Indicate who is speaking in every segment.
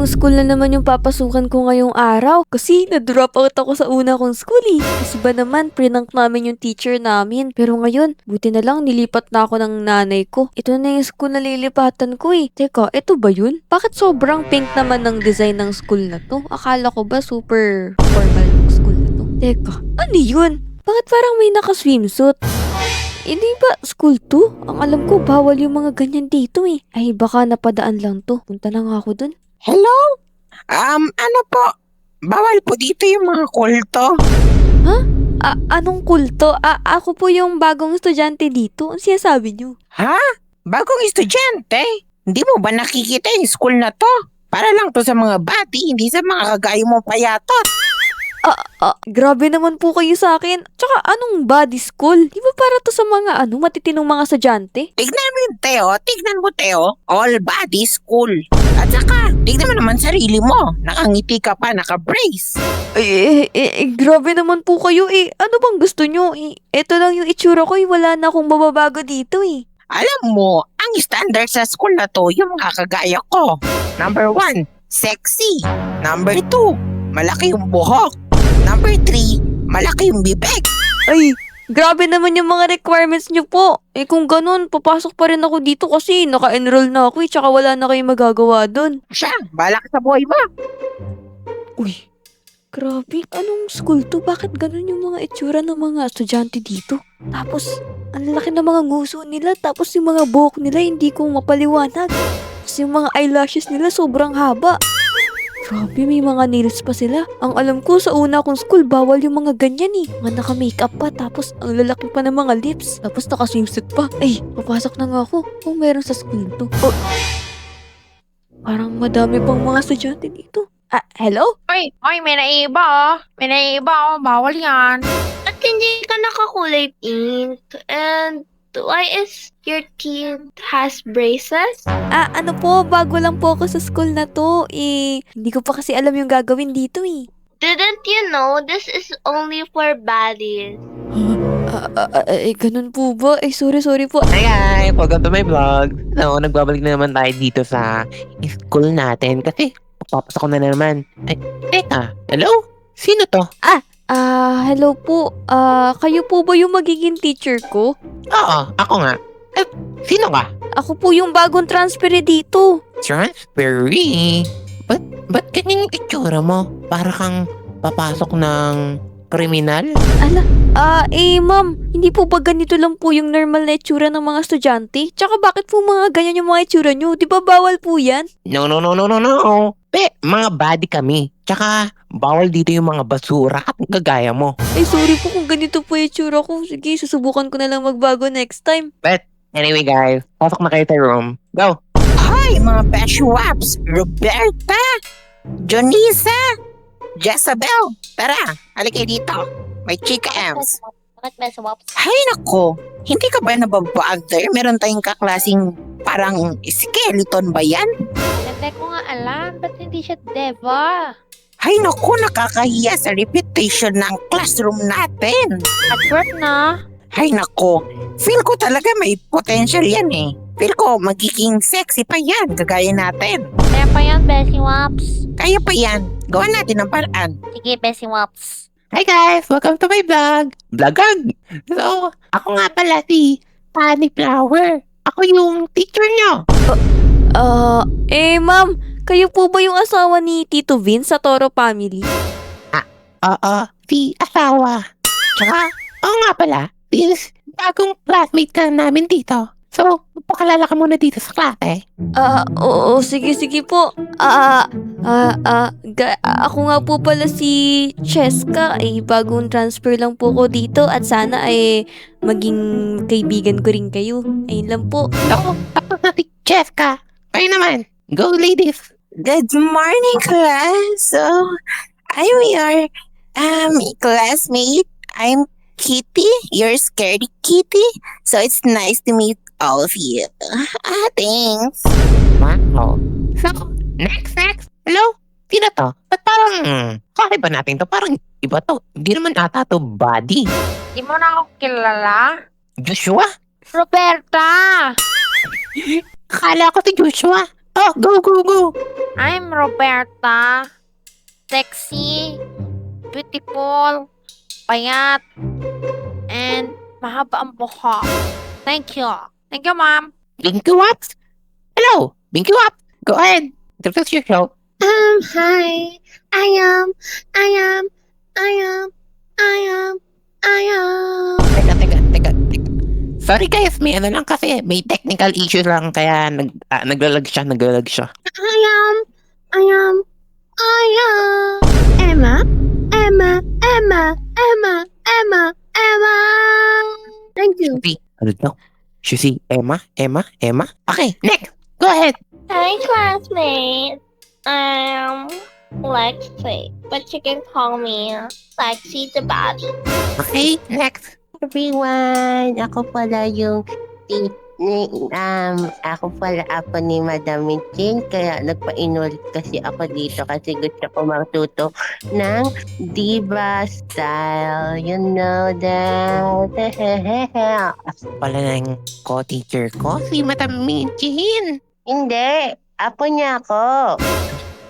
Speaker 1: bagong school na naman yung papasukan ko ngayong araw. Kasi na-drop out ako sa una kong school eh. Kasi ba naman, prinank namin yung teacher namin. Pero ngayon, buti na lang nilipat na ako ng nanay ko. Ito na yung school na lilipatan ko eh. Teka, ito ba yun? Bakit sobrang pink naman ng design ng school na to? Akala ko ba super formal ng school na to? Teka, ano yun? Bakit parang may naka-swimsuit? Hindi ba school to? Ang alam ko, bawal yung mga ganyan dito eh. Ay, baka napadaan lang to. Punta na nga ako dun.
Speaker 2: Hello? Ano po? Bawal po dito yung mga kulto.
Speaker 1: Anong kulto? Ako po yung bagong estudyante dito. Ang sinasabi nyo?
Speaker 2: Ha? Bagong estudyante? Hindi mo ba nakikita yung school na to? Para lang to sa mga bati, hindi sa mga kagayo mo payatot.
Speaker 1: Grabe naman po kayo sa akin. Tsaka anong body school? Di ba para to sa mga matitinong mga estudyante?
Speaker 2: Tignan mo yun, Teo. Tignan mo, Teo. All body school. At saka, tignan mo naman sarili mo. Nakangiti ka pa, naka-brace.
Speaker 1: Grabe naman po kayo eh. Ano bang gusto nyo? Eto lang yung itsura ko eh. Wala na akong mababago dito eh.
Speaker 2: Alam mo, ang standard sa school na to, yung mga kagaya ko. Number 1, sexy. Number 2, malaki yung buhok. Number 3, malaki yung bibig.
Speaker 1: Ay, grabe naman yung mga requirements nyo po. Kung ganun, papasok pa rin ako dito kasi naka-enroll na ako eh. Tsaka wala na kayong magagawa dun.
Speaker 2: Siya, balak sa buhay mo.
Speaker 1: Uy, grabe. Anong school to? Bakit ganun yung mga itsura ng mga estudyante dito? Tapos, ang laki ng mga nguso nila. Tapos yung mga buhok nila hindi ko mapaliwanag. Tapos yung mga eyelashes nila sobrang haba. Grabe, may mga nails pa sila. Ang alam ko, sa una kong school, bawal yung mga ganyan eh. Mga naka-makeup pa, tapos ang lalaki pa ng mga lips. Tapos naka-swimsuit pa. Ay, papasok na nga ako kung meron sa school to. Oh, parang madami pang mga estudyante dito. Hello?
Speaker 3: Oy, may naiiba oh. May naiiba oh. Bawal yan.
Speaker 4: At hindi ka nakakulay pink? And why is your teeth has braces?
Speaker 1: Ano po, bago lang po ako sa school na to. Hindi ko pa kasi alam yung gagawin dito eh.
Speaker 4: Didn't you know this is only for baddies?
Speaker 1: Ganun po ba? Sorry po.
Speaker 5: Hi guys! Welcome to my vlog. Nagbabalik na naman tayo dito sa school natin kasi papasok ko na naman. Ay, teka, hello? Sino to?
Speaker 1: Hello po. Kayo po ba yung magiging teacher ko?
Speaker 5: Oo, ako nga. Sino ka?
Speaker 1: Ako po yung bagong transfer dito.
Speaker 5: Transferee? Ba't ganyan yung itsura mo? Para kang papasok ng kriminal?
Speaker 1: Ma'am, hindi po ba ganito lang po yung normal na itsura ng mga estudyante? Tsaka bakit po mga ganyan yung mga itsura nyo? Di ba bawal po yan?
Speaker 5: No. Mga body kami. Tsaka, bawal dito yung mga basura at gagaya mo.
Speaker 1: Sorry po kung ganito po yung itsura ko. Sige, susubukan ko na lang magbago next time.
Speaker 5: But, anyway guys, pasok na kayo sa room. Go!
Speaker 2: Hi, mga Beshwaps. Roberta, Jonisa, Jezabel. Tara, halika dito. May chika Ems.
Speaker 4: Bakit may swaps?
Speaker 2: Hay nako, hindi ka ba nababother? Meron tayong kaklasing parang skeleton ba yan?
Speaker 3: Hindi ko nga alam. Ba't hindi siya deva?
Speaker 2: Hay nako, nakakahiya sa reputation ng classroom natin.
Speaker 3: At work na.
Speaker 2: Hay nako, feel ko talaga may potential yan eh. Feel ko magiging sexy pa yan, kagaya natin.
Speaker 3: Kaya pa yan, Bessie Waps.
Speaker 2: Kaya pa yan, gawa natin ng paraan.
Speaker 3: Sige, Bessie Waps.
Speaker 5: Hi guys! Welcome to my vlog! Vlogag! So, ako nga pala si Honey Flower. Ako yung teacher nyo.
Speaker 1: Ma'am, kayo po ba yung asawa ni Tito Vince sa Toro family?
Speaker 5: Oo, si asawa. Tsaka, oo nga pala, this bagong classmate ka namin dito. So, pakalala ka muna dito sa klase.
Speaker 1: Oo, sige po. Ako nga po pala si Cheska. Bagong transfer lang po ko dito at sana maging kaibigan ko rin kayo. Ayun lang po.
Speaker 5: Ako, tapos na si Cheska. Kayo naman, go ladies!
Speaker 2: Good morning, class. So, I'm your classmate. I'm Kitty, your scaredy Kitty. So, it's nice to meet all of you. Thanks.
Speaker 5: Wow. So, next. Hello? Sino to? Ba't parang, kakaiba natin to? Parang iba to. Hindi naman ata to body.
Speaker 3: Di mo na ako kilala?
Speaker 5: Joshua?
Speaker 3: Roberta!
Speaker 5: Akala ko si Joshua. Oh, go!
Speaker 3: I'm Roberta. Sexy, beautiful, payat, and mahaba ang buhok. Thank you. Thank you, ma'am.
Speaker 5: Binky Waps? Hello, Binky Wap. Go ahead. Introduce yourself.
Speaker 4: Hi. I am.
Speaker 5: Teka. Sorry guys, may ano lang kasi, may technical issues lang kaya naglalag siya.
Speaker 4: I am. Emma. Thank you.
Speaker 5: Ano daw? Si Emma? Okay, next. Go ahead.
Speaker 4: Hi, classmates. I'm Lexi, but you can call me Lexi the Body.
Speaker 5: Okay, next.
Speaker 2: Everyone, ako pala yung ako pala apo ni Madam Minchin, kaya nagpa-enroll kasi ako dito kasi gusto ko matuto ng diva style. You know that.
Speaker 5: Pala ng co-teacher ko, si Madam Minchin.
Speaker 2: Hindi, apo niya ako.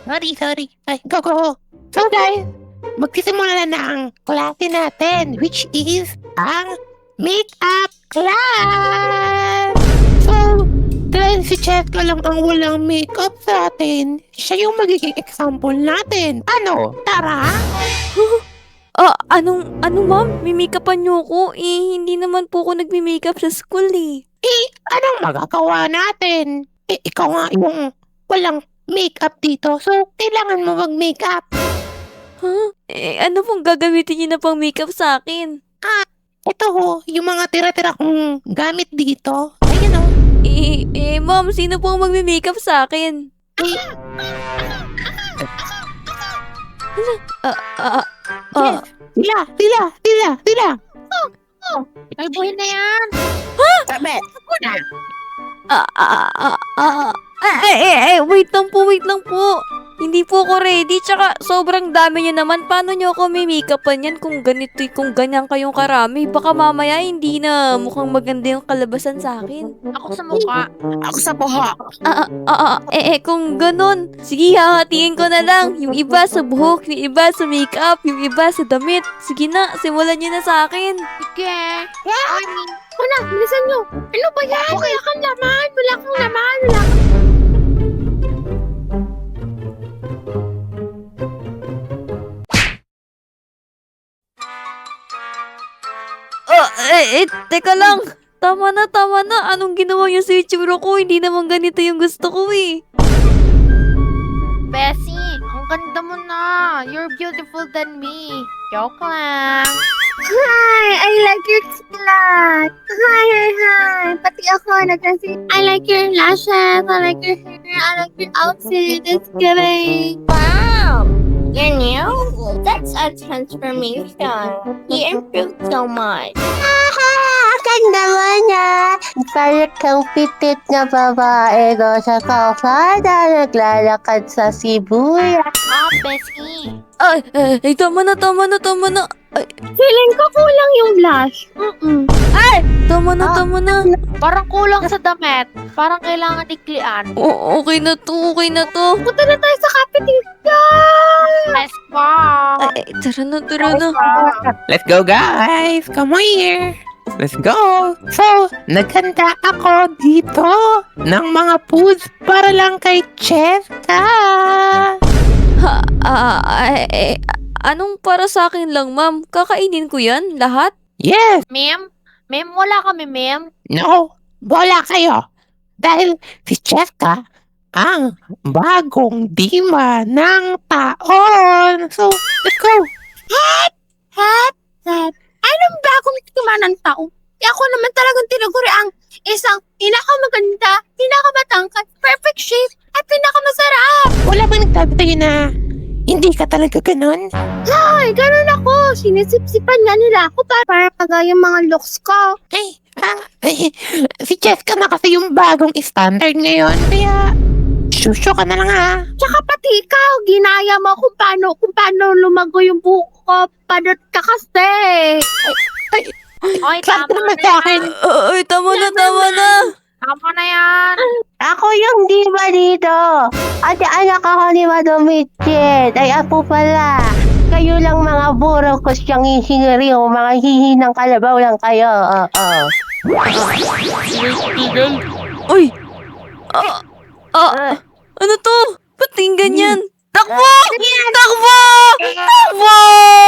Speaker 5: Sorry. Ay, go. So guys, magsisimula na ang klase natin, which is ang makeup class! So, dahil si Cheska lang ang walang makeup sa atin, siya yung magiging example natin. Ano? Tara!
Speaker 1: Ano ma'am? Mimikapan niyo ako? Hindi naman po ako nagmi-makeup sa school eh.
Speaker 5: Anong magagawa natin? Ikaw nga yung walang makeup dito, so kailangan mo mag-makeup.
Speaker 1: Ano pong gagamitin niyo na pang makeup sa akin?
Speaker 5: Ito ho, yung mga tira-tira kong gamit dito. Ayan o.
Speaker 1: Ma'am, sino po ang magmi-makeup sa akin?
Speaker 5: Sila.
Speaker 3: Kalbuhin na yan.
Speaker 2: Sabi,
Speaker 1: Wait lang po. Hindi po ako ready, tsaka sobrang dami niyo naman. Paano niyo ako may-makeupan yan kung ganyan kayong karami? Baka mamaya hindi na mukhang maganda yung kalabasan sa akin.
Speaker 3: Ako sa mukha.
Speaker 2: ako sa buhok.
Speaker 1: Kung ganun, sige hahatiin ko na lang. Yung iba sa buhok, yung iba sa makeup, yung iba sa damit. Sige na, simulan niyo na sa akin.
Speaker 3: Sige.
Speaker 4: Wala, bilisan nyo. Ano ba yan? Wala kang laman.
Speaker 1: Teka lang. Tama na. Anong ginawa niyo sa itsura ko? Hindi naman ganito yung gusto ko eh.
Speaker 3: Bessie, ang ganda mo na. You're beautiful than me. Joke lang.
Speaker 4: Hi, I like your slat. Hi. Pati ako, I like your lashes. I like your hair. I like your outfit. It's giving. Wow. You're new? That's a transformation. You improved so much.
Speaker 2: Ganda mo na. Parang kang pitit na babae no, sa kalsada, naglalakad sa Sibuya.
Speaker 3: Bessie.
Speaker 1: Tama na.
Speaker 4: Feeling ko kulang yung blush.
Speaker 1: Tama na.
Speaker 3: Parang kulang sa damit. Parang kailangan iklian.
Speaker 1: Okay na to.
Speaker 4: Punta na tayo sa cafeteria.
Speaker 3: Let's go.
Speaker 1: Tara na.
Speaker 5: Let's go guys! Come here! Let's go! So, naghanda ako dito ng mga foods para lang kay Cheska.
Speaker 1: Anong para sa akin lang, ma'am? Kakainin ko yan, lahat?
Speaker 5: Yes!
Speaker 3: Ma'am, wala kami, ma'am.
Speaker 5: No! Wala kayo! Dahil si Cheska ang bagong diva ng taon. So, let's go!
Speaker 4: Anong bagong tima ng tao? Ako naman talagang tinaguri ang isang pinakamaganda, pinakamatangkad, perfect shape, at pinakamasarap.
Speaker 5: Wala bang nagsabi sa'yo na hindi ka talaga ganun?
Speaker 4: Ay, ganun ako. Sinisipsipan nga nila ako para pagaya yung mga looks ko.
Speaker 5: Si Cheska na kasi yung bagong standard ngayon. Kaya, shusho ka na lang ha.
Speaker 4: Tsaka pati ikaw, ginaya mo kung paano lumago yung buhok ko. Padot ka kasi.
Speaker 3: Oy,
Speaker 5: Sabi
Speaker 3: tama
Speaker 5: naman
Speaker 3: na
Speaker 5: sa akin.
Speaker 1: Tama na.
Speaker 3: Tama na yan.
Speaker 2: Ako
Speaker 5: yung diva dito. Ate anak ako ni Madam Mitchell. Ay ako pala. Kayo lang mga burong kusyang insingeryo, mga hihinang kalabaw lang kayo. Oo.
Speaker 1: Uy! Ano to? Ba't tingin ganyan? Takbo! Takbo! Takbo!